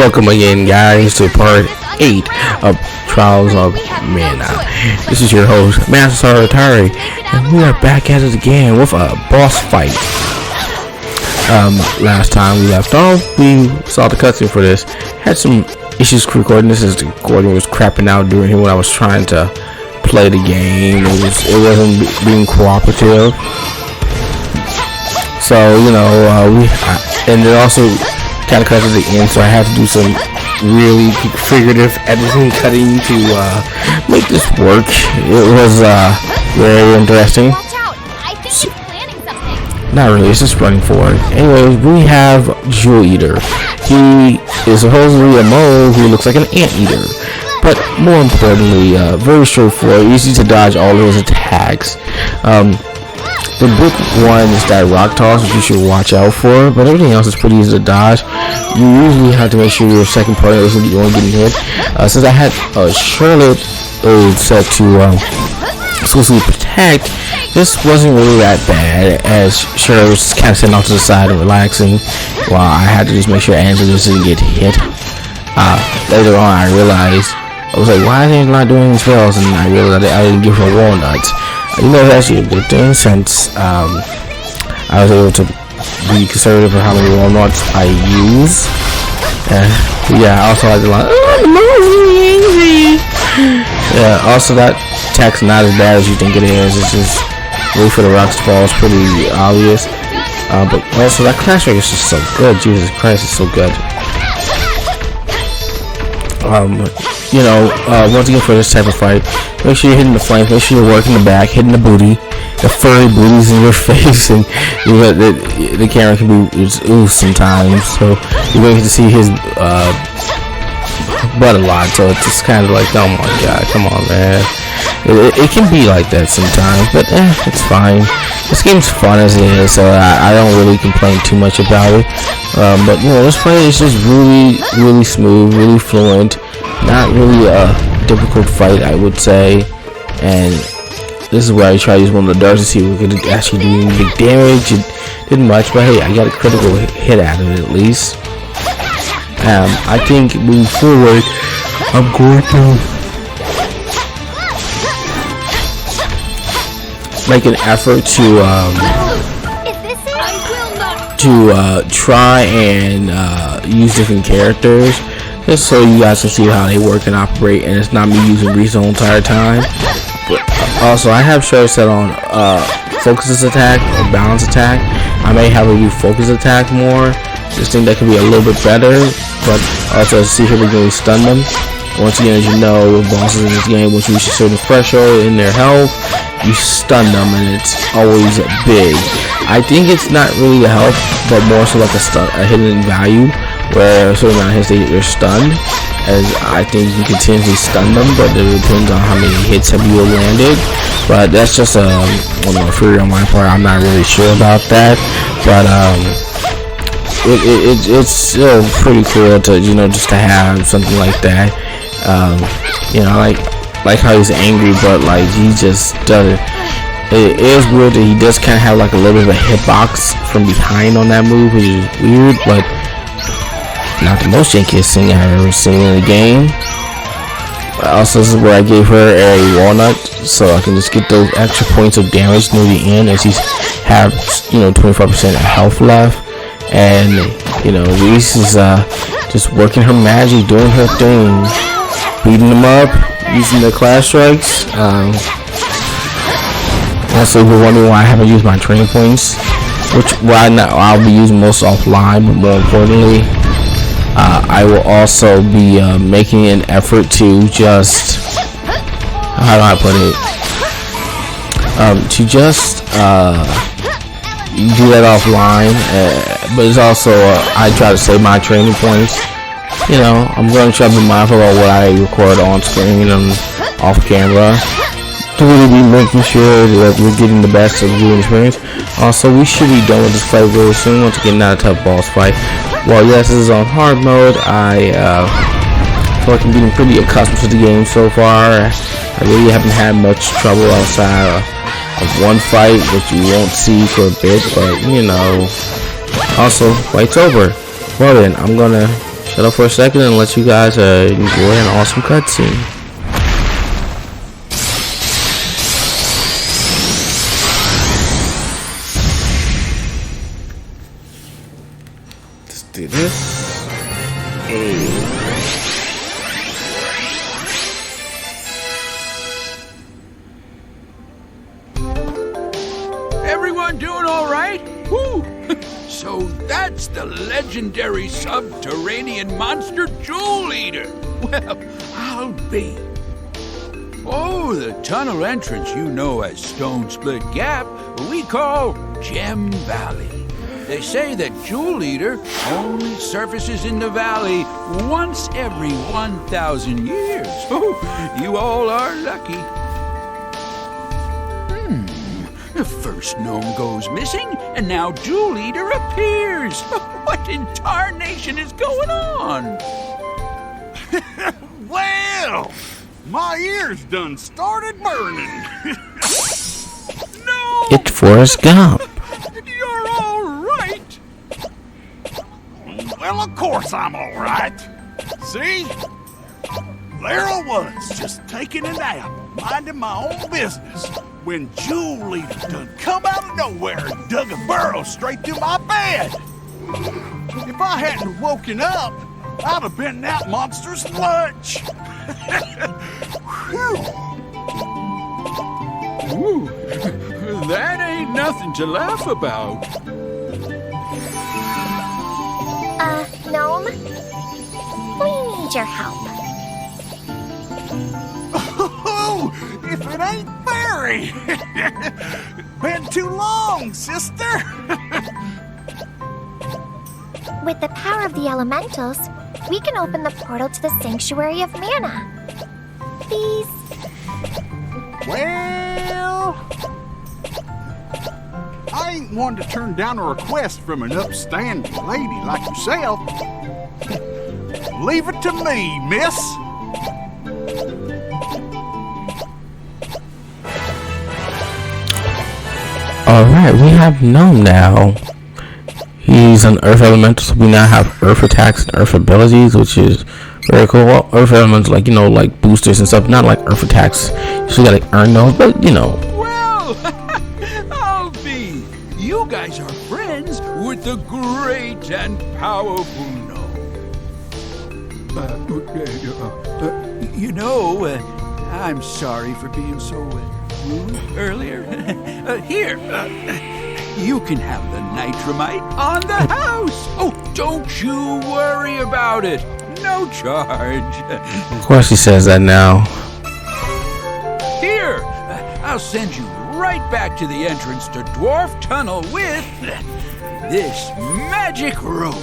Welcome again, guys, to part 8 of Trials of Mana. This is your host, MasterSaruwatari, and we are back at it again with a boss fight. Last time we left off, we saw the cutscene for this. Had some issues recording this as the recording was crapping out during here when I was trying to play the game. It wasn't being cooperative. So, and it also kind of cut at the end, so I had to do some really figurative editing, cutting to make this work. It was very interesting. So, not really, it's just running forward. Anyways, we have Jewel Eater. He is supposedly a mole who looks like an anteater, but more importantly, very straightforward, easy to dodge all of his attacks. The big one is that rock toss, which you should watch out for, but everything else is pretty easy to dodge. You usually have to make sure your second partner isn't the one getting hit. Since I had Charlotte set to exclusively protect, this wasn't really that bad, as Charlotte was kind of sitting off to the side and relaxing, while I had to just make sure Angela just didn't get hit. Later on, I realized, I was like, why is Angela not doing any spells? And I realized I didn't give her walnuts. It's actually a good thing, since I was able to be conservative for how many walnuts I use. Yeah, I also like the line, oh, the mom's really angry. Yeah, also that attack's not as bad as you think it is. It's just wait for the rocks to fall. It's pretty obvious. But also that clash rate is just so good. Jesus Christ, it's so good. Once again, for this type of fight, make sure you're hitting the flank, make sure you're working the back, hitting the booty, the furry booties in your face, and the camera can be oof sometimes, so you're going to see his butt a lot, so it's just kind of like, oh my god, come on, man. It can be like that sometimes, but it's fine. This game's fun as it is, so I don't really complain too much about it. But this play is just really, really smooth, really fluent. Not really a difficult fight, I would say. And this is where I try to use one of the darts to see if we could actually do any big damage. It didn't much, but hey, I got a critical hit out of it at least. I think moving forward, I'm going to make an effort to try and use different characters, just so you guys can see how they work and operate, and it's not me using Reese the whole entire time. But also, I have Cheryl set on focus attack or balance attack. I may have her do focus attack more. Just think that could be a little bit better, but also see here we're going to stun them. Once again, as you know, with bosses in this game, once you reach a certain threshold in their health, you stun them, and it's always big. I think it's not really a health, but more so like a hidden value, where a certain amount of hits they're stunned, as I think you can continuously stun them, but it depends on how many hits have you landed. But that's just a theory on my part. I'm not really sure about that, but it's still pretty cool to just to have something like that. Like how he's angry, but like he just doesn't. It is weird that he does kind of have like a little bit of a hitbox from behind on that move, which is weird, but not the most jankiest thing I've ever seen in the game. Also, this is where I gave her a walnut, so I can just get those extra points of damage near the end, as he's have 25% health left, and Reese is just working her magic, doing her thing, beating them up, using the clash strikes. Also, if you're wondering why I haven't used my training points, I'll be using most offline, but more importantly, I will also be making an effort to just, how do I put it, to just do that offline, but it's also, I try to save my training points. I'm going to try to be mindful of what I record on screen and off camera, to really be making sure that we're getting the best of the viewing experience. Also, we should be done with this fight very soon. Once again, not a tough boss fight. Well, yes, this is on hard mode. I feel like I'm getting pretty accustomed to the game so far. I really haven't had much trouble outside of one fight, which you won't see for a bit, but Also, fight's over. Well then, I'm gonna shut up for a second and let you guys enjoy an awesome cutscene. Let's do this. Everyone doing all right? Woo! So that's the legendary subterranean monster Jewel Eater. Well, I'll be. Oh, the tunnel entrance you know as Stone Split Gap, we call Gem Valley. They say that Jewel Eater only surfaces in the valley once every 1,000 years. Oh, you all are lucky. The first gnome goes missing, and now Jewel Eater appears. What in tarnation is going on? Well, my ears done started burning. No! It's Forrest Gump. You're all right. Well, of course I'm all right. See? There I was, just taking a nap, minding my own business, when Jewel Eater done come out of nowhere and dug a burrow straight through my bed. If I hadn't woken up, I'd have been that monster's lunch. Ooh, that ain't nothing to laugh about. Gnome? We need your help. Oh, if it ain't Barry! Been too long, sister! With the power of the elementals, we can open the portal to the Sanctuary of Mana. Please? Well, I ain't one to turn down a request from an upstanding lady like yourself. Leave it to me, miss. Alright, we have Gnome now. He's an Earth Elemental, so we now have Earth attacks and Earth abilities, which is very cool. Well, Earth Elementals, like, you know, like boosters and stuff, not like Earth attacks. You still gotta earn those, but, you know. Well, I'll be. You guys are friends with the great and powerful gnome. You know, I'm sorry for being so rude earlier. Here, you can have the nitramite on the house. Oh, don't you worry about it. No charge. Of course he says that now. Here, I'll send you right back to the entrance to Dwarf Tunnel with this magic rope.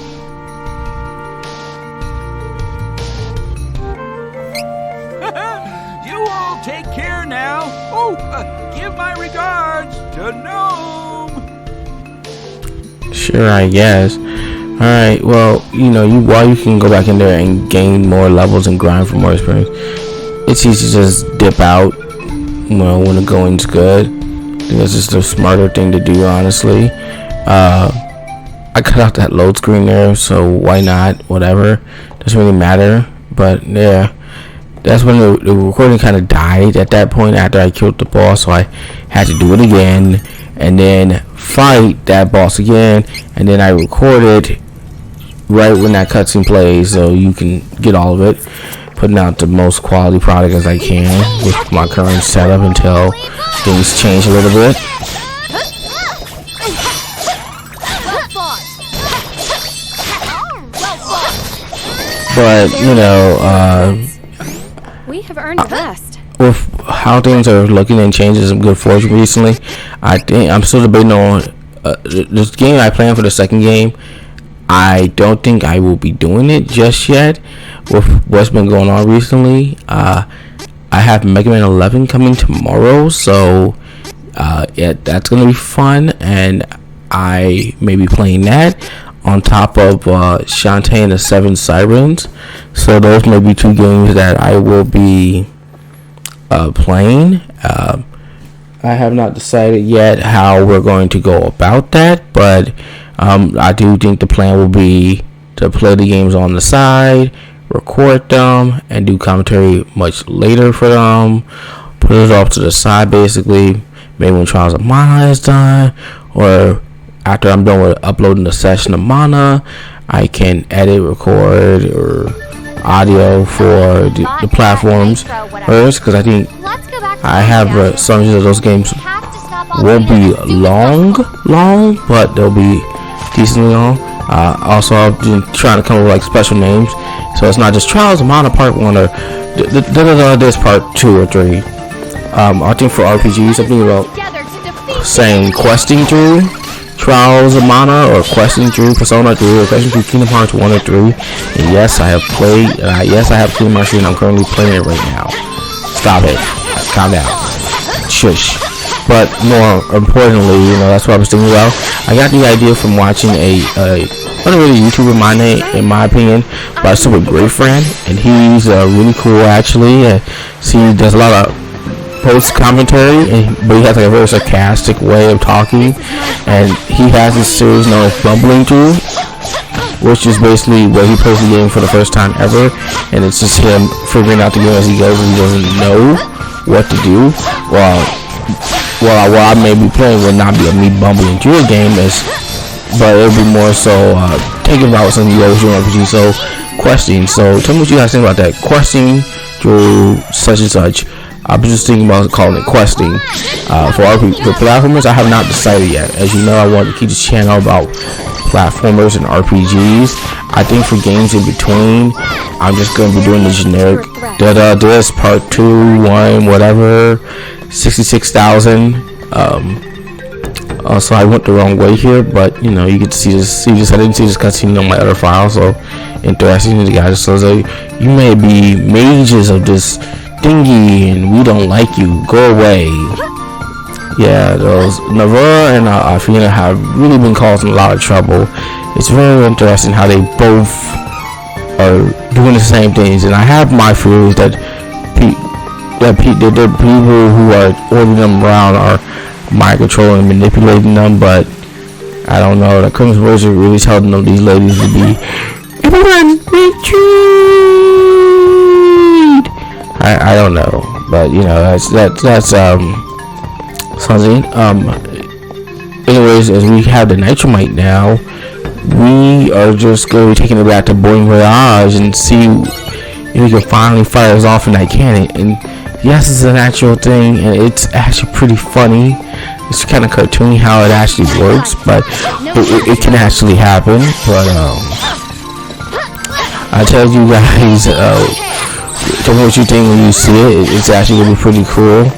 You all take care now. Oh, give my regards to Gnome. Sure, I guess. Alright, well, you know, while you can go back in there and gain more levels and grind for more experience, it's easy to just dip out, you know, when the going's good. I think that's just a smarter thing to do, honestly. I cut out that load screen there, so why not? Whatever. Doesn't really matter. But, yeah. That's when the recording kind of died at that point after I killed the boss, so I had to do it again and then fight that boss again, and then I recorded right when that cutscene plays so you can get all of it, putting out the most quality product as I can with my current setup until things change a little bit. But, you know, we have earned the best. With how things are looking and changing some good fortune recently, I think I'm still debating on this game I planned for the second game. I don't think I will be doing it just yet with what's been going on recently. I have Mega Man 11 coming tomorrow, so yeah, that's gonna be fun, and I may be playing that on top of Shantae and the Seven Sirens. So those may be two games that I will be playing. I have not decided yet how we're going to go about that, but I do think the plan will be to play the games on the side, record them, and do commentary much later for them. Put it off to the side basically. Maybe when Trials of Mana is done, or after I'm done with uploading the session of Mana, I can edit, record, or audio for the platforms first, because I think I have assumptions that those games won't be long, but they'll be decently long. Also, I've been trying to come up with like special names, so it's not just Trials of Mana Part 1 or this Part 2 or 3. I think for RPGs, I'm thinking about saying questing through Trials of Mana, or questing through Persona 3, or questing through Kingdom Hearts 1 or 3. And yes, I have played, yes, I have Kingdom Hearts 3, and I'm currently playing it right now. Stop it. Calm down. Shush. But more importantly, you know, that's what I was thinking about. I got the idea from watching not really a YouTuber in my opinion, but a super great friend, and he's really cool actually. He does a lot of post commentary, but he has like a very sarcastic way of talking, and he has this series known as Bumbling Through, which is basically where he plays the game for the first time ever, and it's just him figuring out the game as he goes, and he doesn't know what to do. Well, I may be playing would not be me bumbling through a game, but it would be more so thinking about something you always do in RPG, so questing. So tell me what you guys think about that, questing through such and such. I was just thinking about calling it questing. For platformers, I have not decided yet. As you know, I want to keep this channel about platformers and RPGs. I think for games in between, I'm just going to be doing the generic this part 2, 1, whatever, 66,000. Also, I went the wrong way here, but you know, you can see this. I didn't see this cutscene on my other file, so interesting. The guy says, "You may be mages of this thingy, and we don't like you. Go away." Yeah, those Navura and Afina have really been causing a lot of trouble. It's very interesting how they both are doing the same things, and I have my fears that the people who are ordering them around are mind controlling and manipulating them. But I don't know. The Crimson Wizard really telling them these ladies to be everyone retreat. I don't know, but you know, that's something. Anyways, as we have the Nitromite now, we are just going to be taking it back to Boing Voyage and see if we can finally fire us off in that cannon. And yes, it's an actual thing, and it's actually pretty funny. It's kind of cartoony how it actually works, but it can actually happen. But I tell you guys, tell me what you think when you see it. It's actually gonna be pretty cool.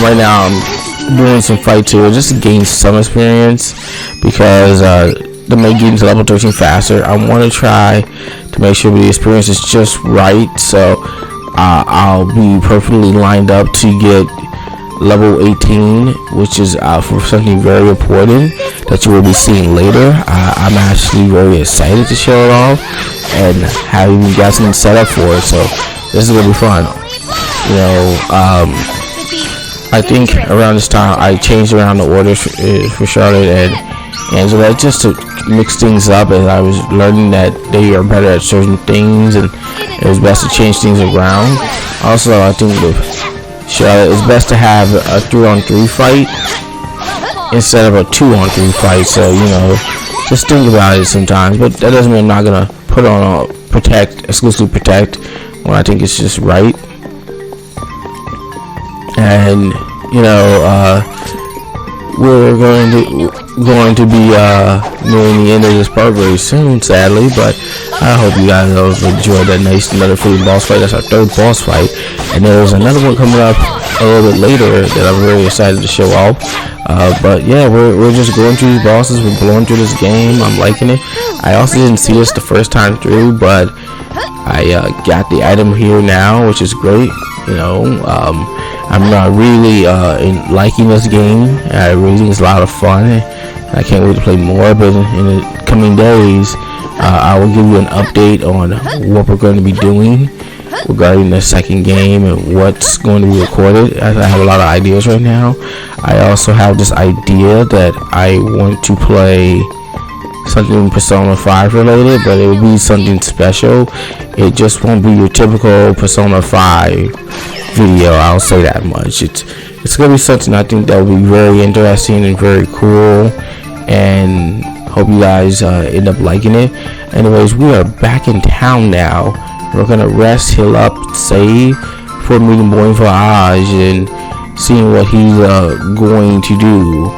Right now I'm doing some fights here just to gain some experience, because to make games level 13 faster, I want to try to make sure the experience is just right. So I'll be perfectly lined up to get level 18, which is for something very important that you will be seeing later. I'm actually very excited to show it off and have even got something set up for it, so this is gonna be fun. You know, I think around this time I changed around the orders for Charlotte and Angela just to mix things up, as I was learning that they are better at certain things, and it was best to change things around. Also, I think with Charlotte, it's best to have a 3-on-3 fight instead of a 2-on-3 fight. So you know, just think about it sometimes. But that doesn't mean I'm not gonna put on exclusively protect when I think it's just right. And you know, we're going to be nearing the end of this part very soon, sadly. But I hope you guys also enjoyed that nice another free boss fight. That's our third boss fight, and there's another one coming up a little bit later that I'm very excited to show off. But yeah, we're just going through these bosses. We're blowing through this game. I'm liking it. I also didn't see this the first time through, but I got the item here now, which is great. You know, I'm not really liking this game. I really think it's a lot of fun. I can't wait to play more, but in the coming days, I will give you an update on what we're going to be doing regarding the second game and what's going to be recorded. I have a lot of ideas right now. I also have this idea that I want to play something Persona 5 related, but it will be something special. It just won't be your typical Persona 5 video, I'll say that much. It's gonna be something I think that will be very interesting and very cool, and hope you guys end up liking it. Anyways, we are back in town now. We're gonna rest, heal up, save for meeting Voyage and seeing what he's going to do.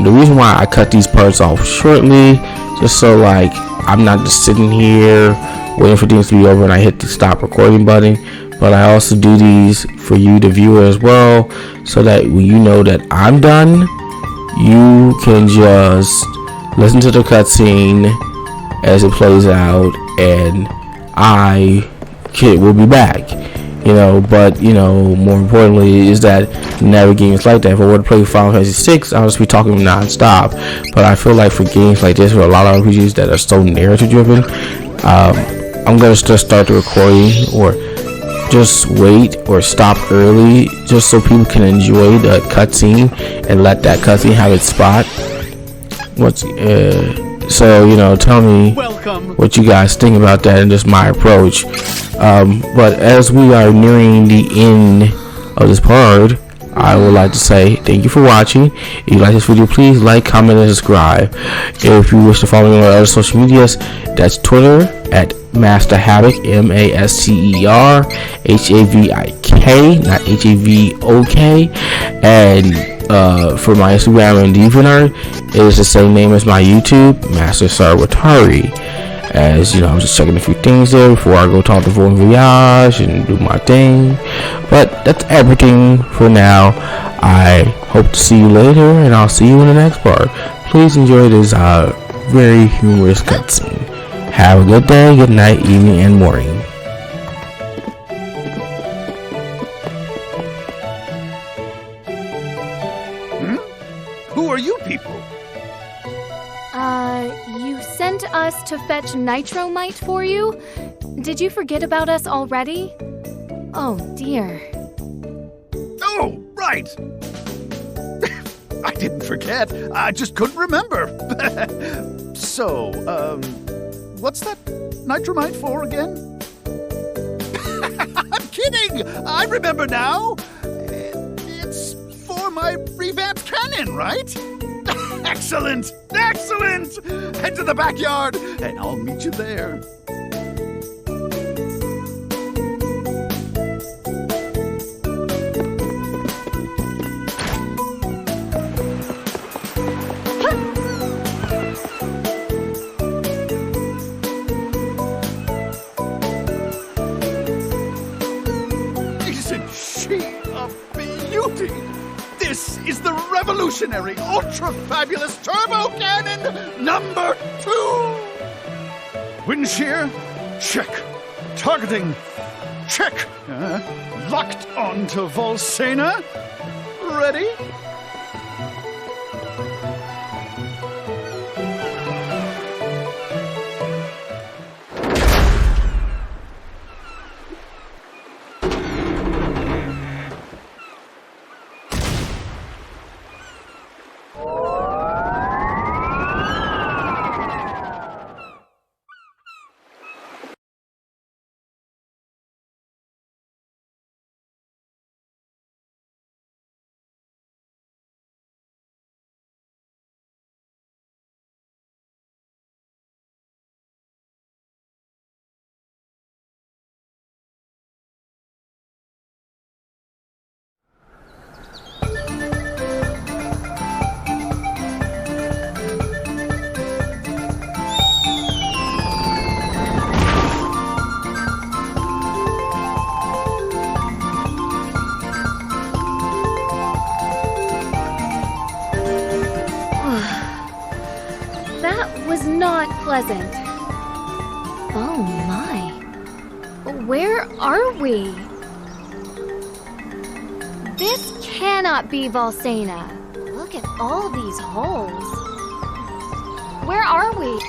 The reason why I cut these parts off shortly, just so like I'm not just sitting here waiting for things to be over and I hit the stop recording button, but I also do these for you, the viewer, as well, so that when you know that I'm done, you can just listen to the cutscene as it plays out, and I will be back. But more importantly is that never games like that. If I were to play Final Fantasy 6, I'll just be talking non-stop. But I feel like for games like this, with a lot of RPGs that are so narrative driven, I'm gonna just start the recording, or just wait or stop early, just so people can enjoy the cutscene and let that cutscene have its spot. So tell me what you guys think about that and just my approach. But as we are nearing the end of this part, I would like to say thank you for watching. If you like this video, please like, comment, and subscribe. If you wish to follow me on other social medias, that's Twitter at Master Havoc, MasterHavik, not HAVOK, and for my Instagram and Devinantart, it is the same name as my YouTube, MasterSaruwatari. As I'm just checking a few things there before I go talk to Voyage and do my thing. But that's everything for now. I hope to see you later, and I'll see you in the next part. Please enjoy this very humorous cutscene. Have a good day, good night, evening, and morning. Who are you people? You sent us to fetch Nitromite for you? Did you forget about us already? Oh, dear. Oh, right. I didn't forget. I just couldn't remember. So, what's that Nitromite for again? I'm kidding! I remember now. It's for my revamped cannon, right? Excellent! Excellent! Head to the backyard, and I'll meet you there. Isn't she a beauty? This is the revolutionary, ultra-fabulous turbo cannon number 2! Wind shear? Check. Targeting? Check. Locked onto Volsena? Ready? Was not pleasant. Oh my. Where are we? This cannot be Volsena. Look at all these holes. Where are we?